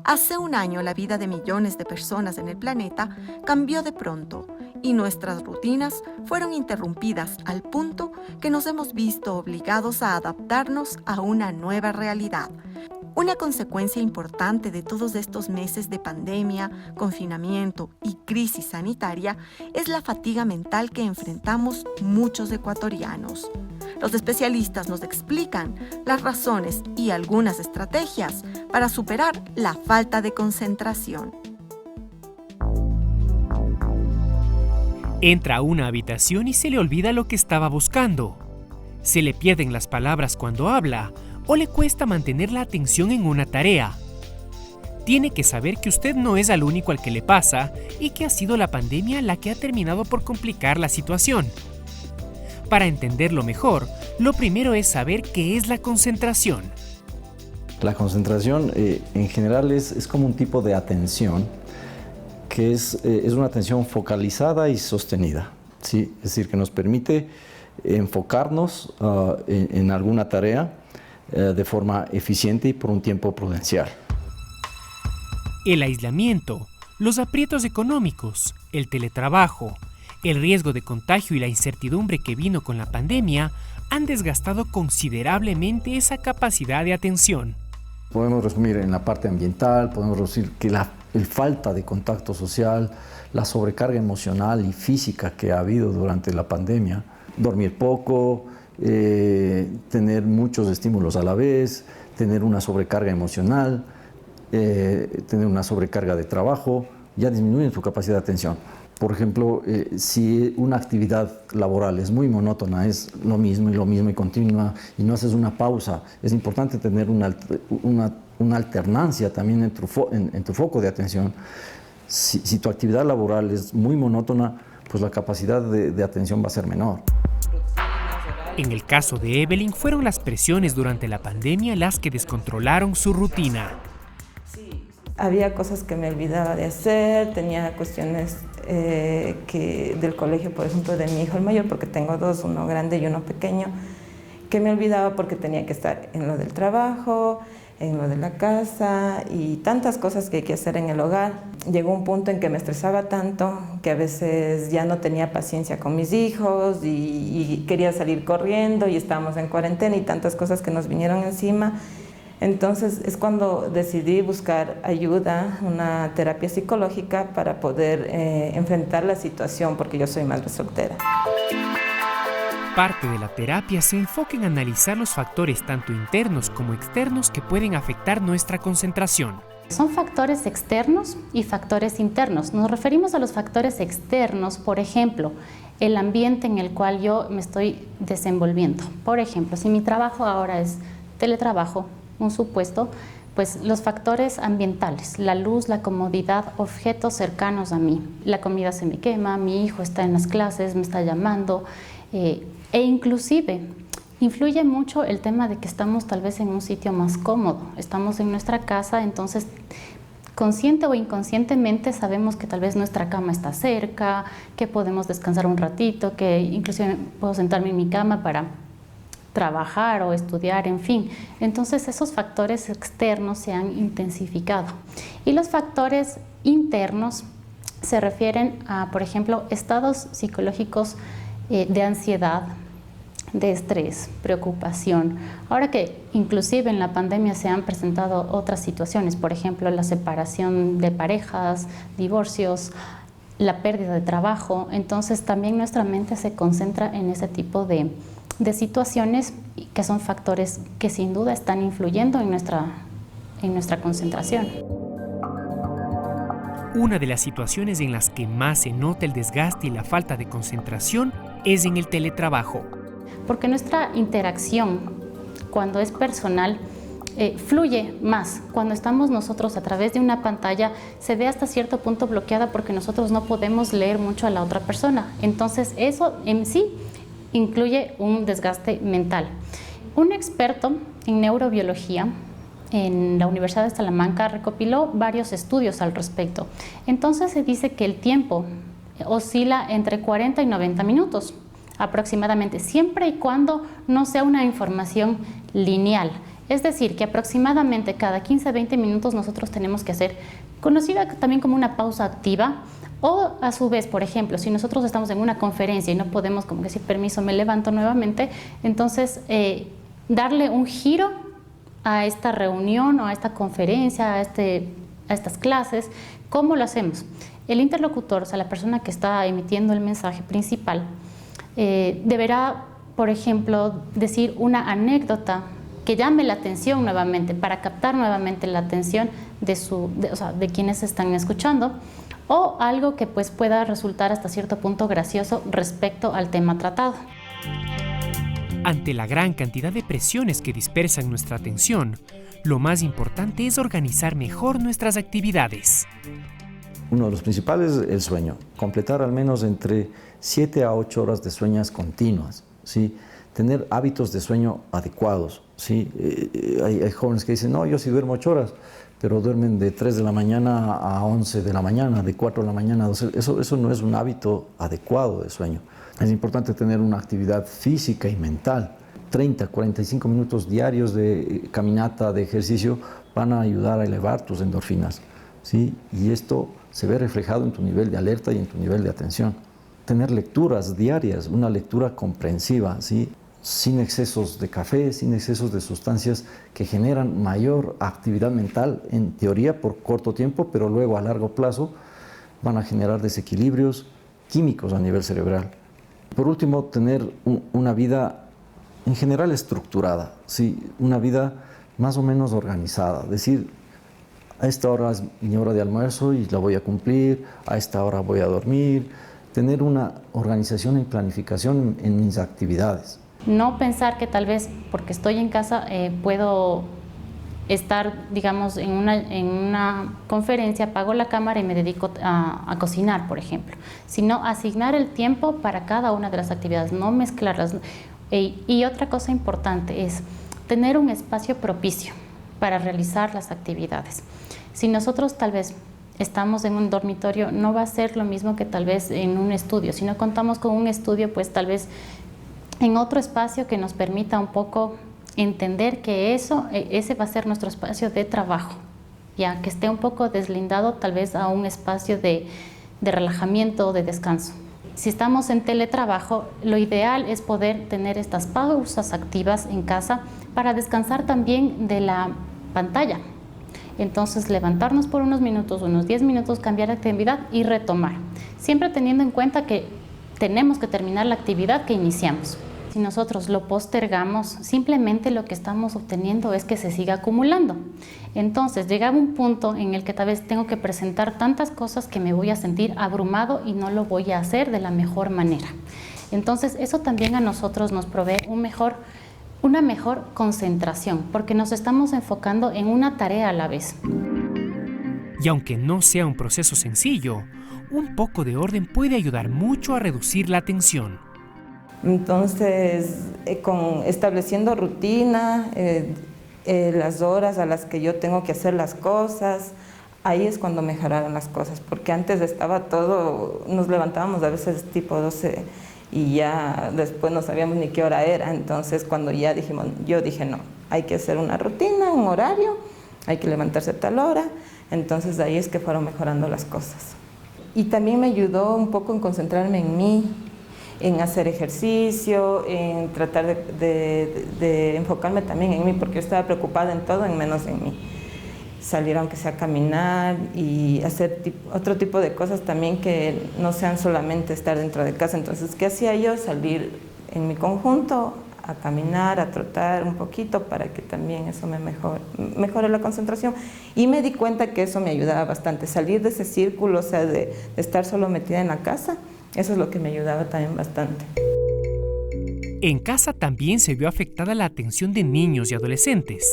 Hace un año la vida de millones de personas en el planeta cambió de pronto y nuestras rutinas fueron interrumpidas al punto que nos hemos visto obligados a adaptarnos a una nueva realidad. Una consecuencia importante de todos estos meses de pandemia, confinamiento y crisis sanitaria es la fatiga mental que enfrentamos muchos ecuatorianos. Los especialistas nos explican las razones y algunas estrategias para superar la falta de concentración. Entra a una habitación y se le olvida lo que estaba buscando. Se le pierden las palabras cuando habla o le cuesta mantener la atención en una tarea. Tiene que saber que usted no es el único al que le pasa y que ha sido la pandemia la que ha terminado por complicar la situación. Para entenderlo mejor, lo primero es saber qué es la concentración. La concentración en general es como un tipo de atención que es una atención focalizada y sostenida, ¿sí? Es decir, que nos permite enfocarnos en alguna tarea de forma eficiente y por un tiempo prudencial. El aislamiento, los aprietos económicos, el teletrabajo, el riesgo de contagio y la incertidumbre que vino con la pandemia han desgastado considerablemente esa capacidad de atención. Podemos resumir en la parte ambiental, podemos resumir que el falta de contacto social, la sobrecarga emocional y física que ha habido durante la pandemia, dormir poco, tener muchos estímulos a la vez, tener una sobrecarga emocional, tener una sobrecarga de trabajo, ya disminuyen su capacidad de atención. Por ejemplo, si una actividad laboral es muy monótona, es lo mismo y continua, y no haces una pausa, es importante tener una alternancia también en tu foco de atención. Si tu actividad laboral es muy monótona, pues la capacidad de atención va a ser menor. En el caso de Evelyn, fueron las presiones durante la pandemia las que descontrolaron su rutina. Había cosas que me olvidaba de hacer, tenía cuestiones del colegio, por ejemplo, de mi hijo el mayor, porque tengo dos, uno grande y uno pequeño, que me olvidaba porque tenía que estar en lo del trabajo, en lo de la casa y tantas cosas que hay que hacer en el hogar. Llegó un punto en que me estresaba tanto que a veces ya no tenía paciencia con mis hijos y quería salir corriendo y estábamos en cuarentena y tantas cosas que nos vinieron encima. Entonces es cuando decidí buscar ayuda, una terapia psicológica para poder enfrentar la situación, porque yo soy madre soltera. Parte de la terapia se enfoca en analizar los factores tanto internos como externos que pueden afectar nuestra concentración. Son factores externos y factores internos. Nos referimos a los factores externos, por ejemplo, el ambiente en el cual yo me estoy desenvolviendo. Por ejemplo, si mi trabajo ahora es teletrabajo, un supuesto, pues los factores ambientales, la luz, la comodidad, objetos cercanos a mí. La comida se me quema, mi hijo está en las clases, me está llamando, e inclusive influye mucho el tema de que estamos tal vez en un sitio más cómodo, estamos en nuestra casa, entonces consciente o inconscientemente sabemos que tal vez nuestra cama está cerca, que podemos descansar un ratito, que inclusive puedo sentarme en mi cama para trabajar o estudiar, en fin. Entonces esos factores externos se han intensificado. Y los factores internos se refieren a, por ejemplo, estados psicológicos de ansiedad, de estrés, preocupación. Ahora que inclusive en la pandemia se han presentado otras situaciones, por ejemplo, la separación de parejas, divorcios, la pérdida de trabajo, entonces también nuestra mente se concentra en ese tipo de situaciones que son factores que sin duda están influyendo en nuestra concentración. Una de las situaciones en las que más se nota el desgaste y la falta de concentración es en el teletrabajo. Porque nuestra interacción, cuando es personal, fluye más. Cuando estamos nosotros a través de una pantalla, se ve hasta cierto punto bloqueada porque nosotros no podemos leer mucho a la otra persona. Entonces, eso en sí incluye un desgaste mental. Un experto en neurobiología en la Universidad de Salamanca recopiló varios estudios al respecto. Entonces se dice que el tiempo oscila entre 40 y 90 minutos aproximadamente, siempre y cuando no sea una información lineal. Es decir, que aproximadamente cada 15 a 20 minutos nosotros tenemos que hacer, conocida también como una pausa activa, o a su vez, por ejemplo, si nosotros estamos en una conferencia y no podemos como decir permiso, me levanto nuevamente, entonces darle un giro a esta reunión o a esta conferencia, a estas clases. ¿Cómo lo hacemos? El interlocutor, o sea, la persona que está emitiendo el mensaje principal, deberá, por ejemplo, decir una anécdota que llame la atención nuevamente, para captar nuevamente la atención de quienes están escuchando, o algo que pues pueda resultar hasta cierto punto gracioso respecto al tema tratado. Ante la gran cantidad de presiones que dispersan nuestra atención, lo más importante es organizar mejor nuestras actividades. Uno de los principales es el sueño, completar al menos entre 7 a 8 horas de sueños continuas, ¿sí? Tener hábitos de sueño adecuados, ¿sí? Hay jóvenes que dicen, no, yo sí duermo 8 horas, pero duermen de 3 de la mañana a 11 de la mañana, de 4 de la mañana a 12. Eso no es un hábito adecuado de sueño. Es importante tener una actividad física y mental. 30, 45 minutos diarios de caminata, de ejercicio, van a ayudar a elevar tus endorfinas, ¿sí? Y esto se ve reflejado en tu nivel de alerta y en tu nivel de atención. Tener lecturas diarias, una lectura comprensiva, ¿sí? Sin excesos de café, sin excesos de sustancias que generan mayor actividad mental, en teoría por corto tiempo, pero luego a largo plazo van a generar desequilibrios químicos a nivel cerebral. Por último, tener una vida en general estructurada, ¿sí? Una vida más o menos organizada, decir, a esta hora es mi hora de almuerzo y la voy a cumplir, a esta hora voy a dormir, tener una organización y planificación en mis actividades. No pensar que tal vez porque estoy en casa puedo estar, digamos, en una conferencia, apago la cámara y me dedico a cocinar, por ejemplo, sino asignar el tiempo para cada una de las actividades, no mezclarlas. Y otra cosa importante es tener un espacio propicio para realizar las actividades. Si nosotros tal vez estamos en un dormitorio, no va a ser lo mismo que tal vez en un estudio. Si no contamos con un estudio, pues tal vez en otro espacio que nos permita un poco entender que ese va a ser nuestro espacio de trabajo, ya que esté un poco deslindado tal vez a un espacio de relajamiento o de descanso. Si estamos en teletrabajo, lo ideal es poder tener estas pausas activas en casa para descansar también de la pantalla. Entonces, levantarnos por unos minutos, unos 10 minutos, cambiar de actividad y retomar. Siempre teniendo en cuenta que tenemos que terminar la actividad que iniciamos. Si nosotros lo postergamos, simplemente lo que estamos obteniendo es que se siga acumulando. Entonces, llega un punto en el que tal vez tengo que presentar tantas cosas que me voy a sentir abrumado y no lo voy a hacer de la mejor manera. Entonces, eso también a nosotros nos provee una mejor concentración, porque nos estamos enfocando en una tarea a la vez. Y aunque no sea un proceso sencillo, un poco de orden puede ayudar mucho a reducir la tensión. Entonces, estableciendo rutina, las horas a las que yo tengo que hacer las cosas, ahí es cuando mejoraron las cosas, porque antes estaba todo, nos levantábamos a veces tipo 12 y ya después no sabíamos ni qué hora era. Entonces, cuando ya yo dije no, hay que hacer una rutina, un horario, hay que levantarse a tal hora. Entonces, ahí es que fueron mejorando las cosas. Y también me ayudó un poco en concentrarme en mí, en hacer ejercicio, en tratar de enfocarme también en mí, porque yo estaba preocupada en todo, en menos en mí. Salir aunque sea a caminar y hacer otro tipo de cosas también que no sean solamente estar dentro de casa. Entonces, ¿qué hacía yo? Salir en mi conjunto a caminar, a trotar un poquito para que también eso me mejore la concentración. Y me di cuenta que eso me ayudaba bastante, salir de ese círculo, o sea, de estar solo metida en la casa. Eso es lo que me ayudaba también bastante. En casa también se vio afectada la atención de niños y adolescentes.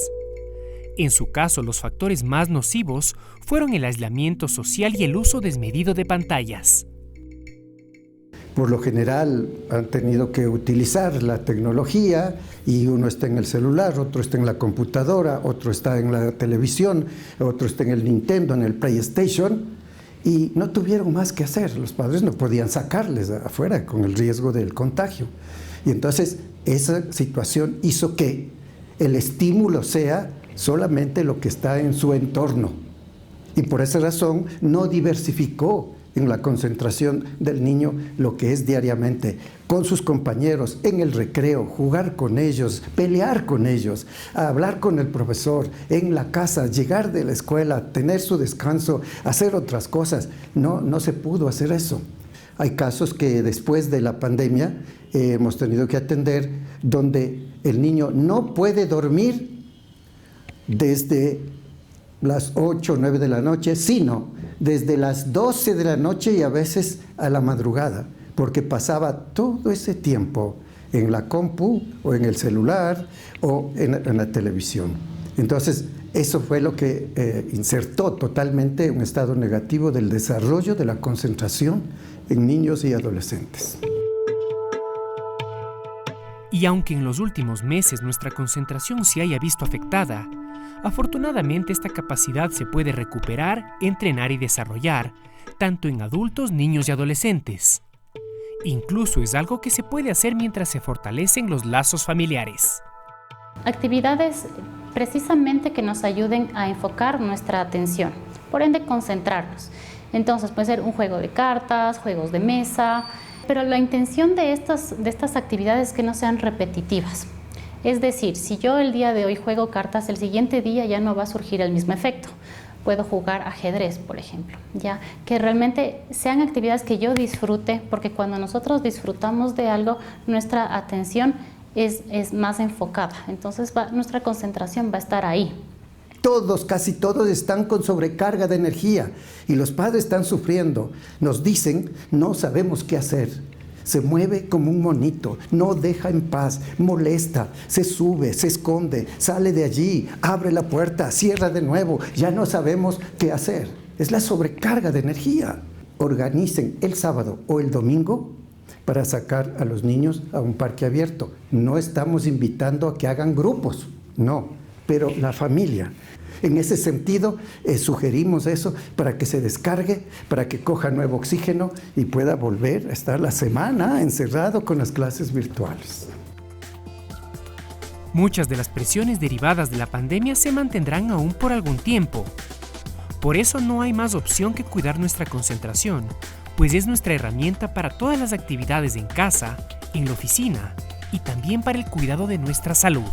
En su caso, los factores más nocivos fueron el aislamiento social y el uso desmedido de pantallas. Por lo general han tenido que utilizar la tecnología y uno está en el celular, otro está en la computadora, otro está en la televisión, otro está en el Nintendo, en el PlayStation, y no tuvieron más que hacer. Los padres no podían sacarles afuera con el riesgo del contagio. Y entonces esa situación hizo que el estímulo sea solamente lo que está en su entorno. Y por esa razón no diversificó en la concentración del niño lo que es diariamente, con sus compañeros, en el recreo, jugar con ellos, pelear con ellos, hablar con el profesor, en la casa, llegar de la escuela, tener su descanso, hacer otras cosas. No se pudo hacer eso. Hay casos que después de la pandemia hemos tenido que atender donde el niño no puede dormir desde las 8 o 9 de la noche, sino desde las 12 de la noche y a veces a la madrugada, porque pasaba todo ese tiempo en la compu o en el celular o en la televisión. Entonces, eso fue lo que insertó totalmente un estado negativo del desarrollo de la concentración en niños y adolescentes. Y aunque en los últimos meses nuestra concentración se haya visto afectada, afortunadamente esta capacidad se puede recuperar, entrenar y desarrollar, tanto en adultos, niños y adolescentes. Incluso es algo que se puede hacer mientras se fortalecen los lazos familiares. Actividades precisamente que nos ayuden a enfocar nuestra atención, por ende concentrarnos. Entonces puede ser un juego de cartas, juegos de mesa, pero la intención de estas actividades es que no sean repetitivas. Es decir, si yo el día de hoy juego cartas, el siguiente día ya no va a surgir el mismo efecto. Puedo jugar ajedrez, por ejemplo, ya que realmente sean actividades que yo disfrute, porque cuando nosotros disfrutamos de algo, nuestra atención es más enfocada, entonces nuestra concentración va a estar ahí. Todos, casi todos están con sobrecarga de energía y los padres están sufriendo. Nos dicen, no sabemos qué hacer. Se mueve como un monito, no deja en paz, molesta, se sube, se esconde, sale de allí, abre la puerta, cierra de nuevo, ya no sabemos qué hacer. Es la sobrecarga de energía. Organicen el sábado o el domingo para sacar a los niños a un parque abierto. No estamos invitando a que hagan grupos, no, pero la familia. En ese sentido, sugerimos eso para que se descargue, para que coja nuevo oxígeno y pueda volver a estar la semana encerrado con las clases virtuales. Muchas de las presiones derivadas de la pandemia se mantendrán aún por algún tiempo. Por eso no hay más opción que cuidar nuestra concentración, pues es nuestra herramienta para todas las actividades en casa, en la oficina y también para el cuidado de nuestra salud.